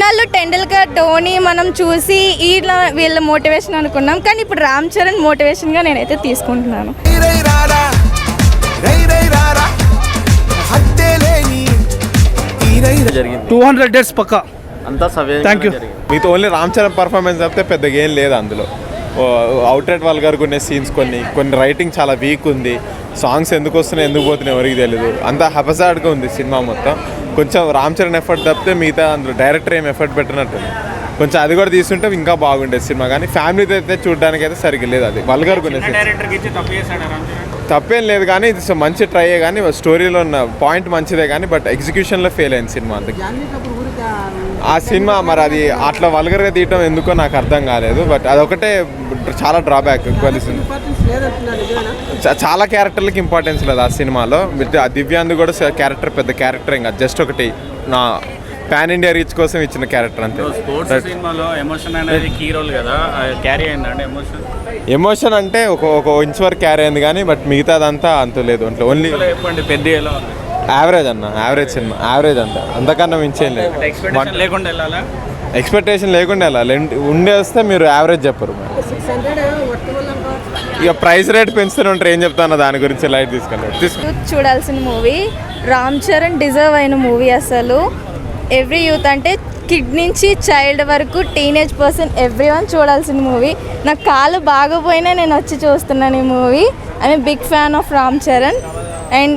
ఇన్నాళ్ళు టెండూల్కర్ ధోని మనం చూసి వీళ్ళ మోటివేషన్ అనుకున్నాం, కానీ ఇప్పుడు రామ్ చరణ్ మోటివేషన్గా నేనైతే తీసుకుంటున్నాను. 200 డేస్ పక్కా అంతా సవ్యంగా. Thank you. మీతో ఓన్లీ రామ్ చరణ్ పర్ఫార్మెన్స్ తప్పితే పెద్దగా ఏం లేదు అందులో. అవుట్లెట్ వల్గర్ కొన్ని సీన్స్, కొన్ని రైటింగ్ చాలా వీక్ ఉంది. సాంగ్స్ ఎందుకు వస్తున్నాయి ఎందుకు పోతున్నాయి ఎవరికి తెలియదు. అంతా హపసాడ్గా ఉంది సినిమా మొత్తం. కొంచెం రామ్ చరణ్ ఎఫర్ట్ తప్పితే మిగతా అందులో డైరెక్టర్ ఏం ఎఫర్ట్ పెట్టినట్టుంది. కొంచెం అది కూడా తీసుకుంటే ఇంకా బాగుండేది సినిమా, కానీ ఫ్యామిలీతో అయితే చూడడానికి అయితే సరిగ్గా లేదు. అది వల్గర్ కొన్ని తప్పేం లేదు, కానీ ఇది మంచి ట్రైయే, కానీ స్టోరీలో ఉన్న పాయింట్ మంచిదే, కానీ బట్ ఎగ్జిక్యూషన్లో ఫెయిల్ అయింది సినిమా అంతకు. ఆ సినిమా మరి అది అట్లా వల్గర్గా తీయటం ఎందుకో నాకు అర్థం కాలేదు. బట్ అదొకటే చాలా డ్రాబ్యాక్. చాలా క్యారెక్టర్లకి ఇంపార్టెన్స్ లేదు ఆ సినిమాలో. దివ్యాందు కూడా క్యారెక్టర్ పెద్ద క్యారెక్టర్, ఇంకా జస్ట్ ఒకటి నా పాన్ ఇండియా రీచ్ కోసం ఇచ్చిన క్యారెక్టర్ అంతే. ఎమోషన్ అంటే ఒక ఇంచ్ వరకు క్యారీ అయింది, కానీ బట్ మిగతాదంతా అంత లేదు. అంటే ఓన్లీ యావరేజ్ అన్న, యావరేజ్ సినిమా, యావరేజ్ అంతకన్నా మించేం లేదు. ఎక్స్పెక్టేషన్ లేకుండా వెళ్ళాలి. ఉండే వస్తే మీరు యావరేజ్ చెప్పరు. ఇక ప్రైస్ రేట్ పెంచుతూనే ఉంటారు, ఏం చెప్తాను దాని గురించి లైట్ తీసుకెళ్ళి చూడాల్సిన మూవీ. రామ్ చరణ్ డిజర్వ్ అయిన మూవీ. అసలు ఎవ్రీ యూత్ అంటే కిడ్ నుంచి చైల్డ్ వరకు టీనేజ్ పర్సన్ ఎవ్రీవన్ చూడాల్సిన మూవీ. నాకు కాలు బాగోపోయినా నేను వచ్చి చూస్తున్నాను ఈ movie. I'm big fan of Ram Charan. And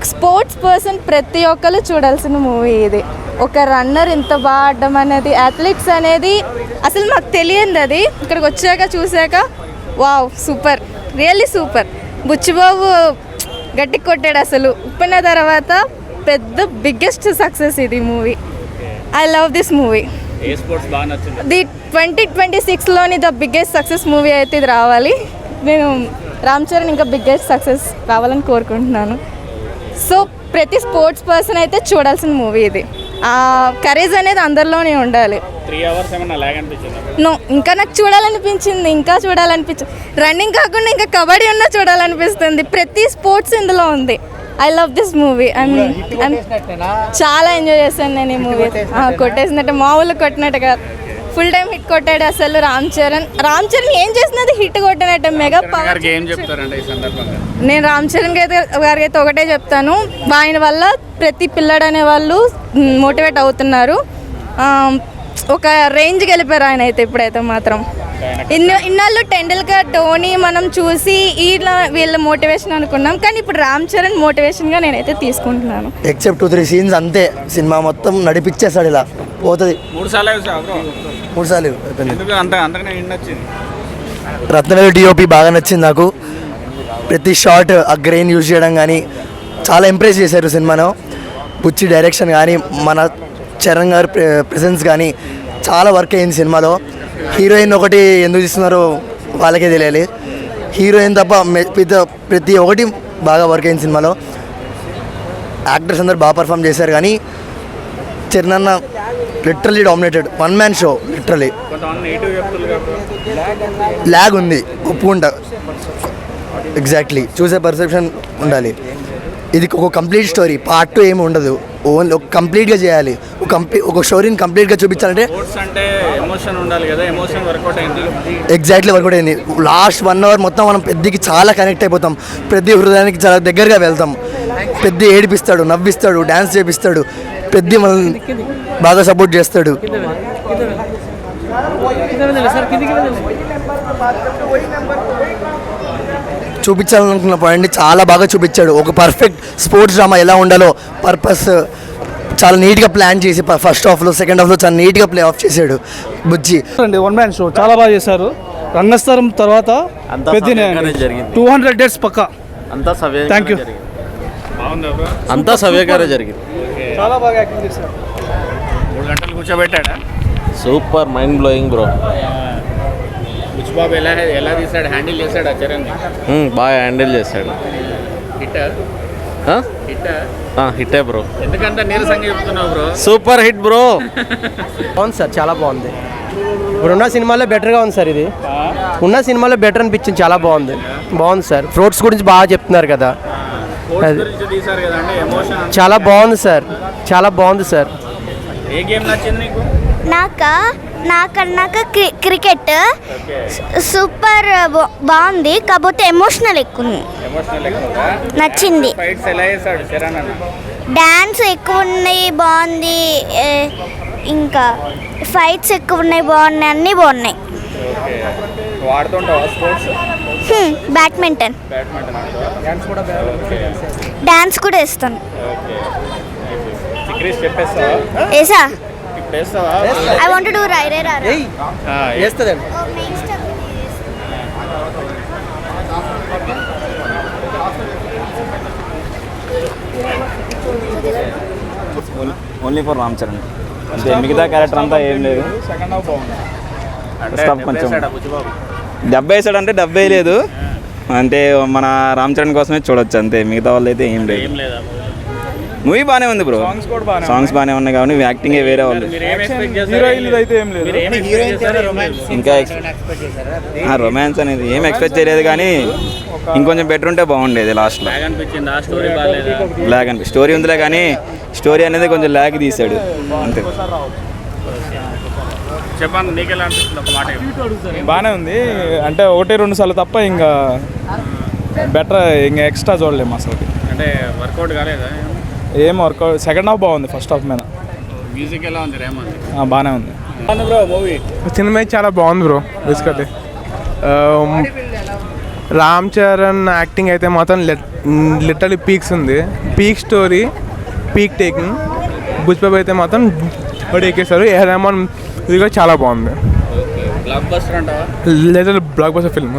sports person ప్రతి ఒక్కరు చూడాల్సిన మూవీ ఇది. ఒక రన్నర్ ఇంత బాగా ఆడడం అనేది, అథ్లెట్స్ అనేది అసలు మాకు తెలియదు. అది ఇక్కడికి వచ్చాక చూసాక wow, super, really super. Buchibabu గట్టి కొట్టాడు అసలు. ఉప్పిన తర్వాత పెద్ద బిగ్గెస్ట్ సక్సెస్ ఇది movie. I love this movie. The 2026లోని ద బిగ్గెస్ట్ సక్సెస్ మూవీ అయితే ఇది రావాలి. నేను రామ్ చరణ్ ఇంకా బిగ్గెస్ట్ సక్సెస్ రావాలని కోరుకుంటున్నాను. సో ప్రతి స్పోర్ట్స్ పర్సన్ అయితే చూడాల్సిన మూవీ ఇది. ఆ కరేజ్ అనేది అందరిలోనే ఉండాలి. 3 hours ఏమన్నా లాగ్ అనిపించిందా? నో, ఇంకా నాకు చూడాలనిపించింది. రన్నింగ్ కాకుండా ఇంకా కబడ్డీ ఉన్నా చూడాలనిపిస్తుంది. ప్రతి స్పోర్ట్స్ ఇందులో ఉంది. I love this movie. చాలా ఎంజాయ్ చేశాను నేను ఈ మూవీ. కొట్టేసినట్టు, మామూలు కొట్టినట్టు కాదు, ఫుల్ టైం హిట్ కొట్టాడు అసలు రామ్ చరణ్. ఏం చేసినది హిట్ కొట్టినట్టు మెగా పవర్. నేను రామ్ చరణ్ గారికి అయితే ఒకటే చెప్తాను, ఆయన వల్ల ప్రతి పిల్లడు అనే వాళ్ళు మోటివేట్ అవుతున్నారు. ఒక రేంజ్కి వెళ్ళిపోయారు ఆయన అయితే ఇప్పుడైతే మాత్రం. ఇన్నాళ్ళు టెండూల్కర్ ధోని మనం చూసి వీళ్ళ మోటివేషన్ అనుకున్నాం, కానీ ఇప్పుడు రామ్ చరణ్ మోటివేషన్గా నేనైతే తీసుకుంటున్నాను. ఎక్సెప్ట్ 2-3 సీన్స్ అంతే. సినిమా మొత్తం నడిపించేస్తాడు, ఇలా పోతుంది. 3 సార్లు రత్నవేలు డిఓపి బాగా నచ్చింది నాకు. ప్రతి షాట్ ఆ గ్రెయిన్ యూజ్ చేయడం కానీ చాలా ఇంప్రెస్ చేశారు సినిమాను. బుచ్చి డైరెక్షన్ కానీ, మన చరణ్ గారి ప్రెజెన్స్ కానీ చాలా వర్క్ అయింది సినిమాలో. హీరోయిన్ ఒకటి ఎందుకు తీస్తున్నారో వాళ్ళకే తెలియాలి. హీరోయిన్ తప్ప ప్రతి ఒక్కటి బాగా వర్క్ అయింది సినిమాలో. యాక్టర్స్ అందరు బాగా పర్ఫామ్ చేశారు, కానీ చరణ్ అన్న literally dominated. 1 man show literally. Lag ఉంది, ఒప్పుకుంటా. ఎగ్జాక్ట్లీ, చూసే పర్సెప్షన్ ఉండాలి. ఇది ఒక కంప్లీట్ స్టోరీ, పార్ట్ 2 ఏమి ఉండదు. ఓన్లీ ఒక కంప్లీట్గా చేయాలి. ఒక స్టోరీని కంప్లీట్గా చూపించాలంటే ఎగ్జాక్ట్లీ వర్కౌట్ అయింది. లాస్ట్ 1 hour మొత్తం మనం పెద్దకి చాలా కనెక్ట్ అయిపోతాం. పెద్ద హృదయానికి చాలా దగ్గరగా వెళ్తాం. పెద్ద ఏడిపిస్తాడు, నవ్విస్తాడు, డ్యాన్స్ చేపిస్తాడు. పెద్ద మనల్ని బాగా సపోర్ట్ చేస్తాడు. చూపించాలనుకున్న పాయింట్ని చాలా బాగా చూపించాడు. ఒక పర్ఫెక్ట్ స్పోర్ట్స్ డ్రామా ఎలా ఉండాలో పర్పస్ చాలా నీట్గా ప్లాన్ చేసి ఫస్ట్ హాఫ్లో, సెకండ్ హాఫ్లో చాలా నీట్గా ప్లే ఆఫ్ చేశాడు బుజ్జి. 1 man షో చాలా బాగా చేశారు. రంగస్థలం తర్వాత 200 డేస్ పక్కా. Thank you. అంతా సవ్యంగానే జరిగింది. చాలా బాగా యాక్టింగ్ చేశారు. 3 గంటలు కూర్చోబెట్టాడా? Super, mind blowing bro. Buchibabu ఎలా తీసాడు, హ్యాండిల్ చేశాడు చరణ్? బాగా హ్యాండిల్ చేశాడు. హిట్టే బ్రో. ఎందుకంటే నీరసంగా చెప్తున్నావు బ్రో? Super hit bro. బాగుంది సార్, చాలా బాగుంది. ఇప్పుడున్న సినిమాలో బెటర్గా ఉంది సార్. ఇది ఉన్న సినిమాలో బెటర్ అనిపించింది. చాలా బాగుంది సార్. ఫ్రూట్స్ గురించి బాగా చెప్తున్నారు కదా, చాలా బాగుంది సార్. చాలా బాగుంది సార్. ఏ గేమ్ నచ్చింది నీకు? నాకన్నాక క్రికెట్ సూపర్ బాగుంది, కాకపోతే ఎమోషనల్ ఎక్కువ ఉంది. నచ్చింది. ఫైట్స్ ఎలా చేశాడు శరణ్ అన్న? డ్యాన్స్ ఎక్కువ ఉన్నాయి, బాగుంది. ఇంకా ఫైట్స్ ఎక్కువ ఉన్నాయి, బాగున్నాయి, అన్నీ బాగున్నాయి. వాడుతుంటావా స్పోర్ట్స్? బ్యాడ్మింటన్ డ్యాన్స్ కూడా వేస్తాను. సిక్రీస్ చెప్పేస్తావా? ఏసా ఇప్పుడు వేస్తావా? ఐ వాంట్ టు డూ రైరే రారా. వేస్తుందండి. ఓన్లీ ఫర్ రామ్ చరణ్ అంటే మిగతా క్యారెక్టర్ అంతా ఏం లేదు. సెకండ్ హాఫ్ బాగుంది. ఫస్ట్ హాఫ్ కొంచెం బుచ్చిబాబు డబ్బు వేసాడంటే డబ్బే లేదు, అంటే మన రామ్ చరణ్ కోసమే చూడొచ్చు అంతే, మిగతా వాళ్ళు అయితే ఏం లేదు. ఏం లేదా? మూవీ బాగానే ఉంది బ్రో, సాంగ్స్ బాగానే ఉన్నాయి కానీ యాక్టింగే వేరే వాళ్ళు. మీరు ఏం ఎక్స్పెక్ట్ చేశారు? హీరోయిన్లు అయితే ఏం లేదు. మీరు ఏం ఎక్స్పెక్ట్ చేశారు? ఇంకా రొమాన్స్ అనేది ఏం ఎక్స్పెక్ట్ చేయలేదు కానీ ఇంకొంచెం బెటర్ ఉంటే బాగుండేది లాస్ట్లో. బ్యాగ్ అనిపించింది, ఆ స్టోరీ బాగాలేదా? ల్యాగ్ అని స్టోరీ ఉందిలే కానీ స్టోరీ అనేది కొంచెం ల్యాగ్ తీసాడు అంతే. చెప్పండి, నీకు ఎలా అనిపిస్తుంది? ఒక మాట చెప్పు. బాగానే ఉంది, అంటే 1-2 సార్లు తప్ప ఇంకా బెటర్, ఇంకా ఎక్స్ట్రా చూడలేము అసలు. అంటే వర్కౌట్ కాలేదా? ఏం వర్కౌట్. సెకండ్ హాఫ్ బాగుంది, ఫస్ట్ హాఫ్ మీద మ్యూజిక్ ఎలా ఉంది? రేమంది బాగానే ఉంది. బ్రో మూవీ సినిమా చాలా బాగుంది bro. Basically Ram Charan acting అయితే మాత్రం లిటరలీ పీక్స్ ఉంది. Peak story, peak taking. Buchibabu అయితే మాత్రం ఎక్కేస్తారు. ఏ రెహమాన్ ఇది కూడా చాలా బాగుంది. బ్లాక్ బస్టర్ అంటావా? Literal blockbuster film.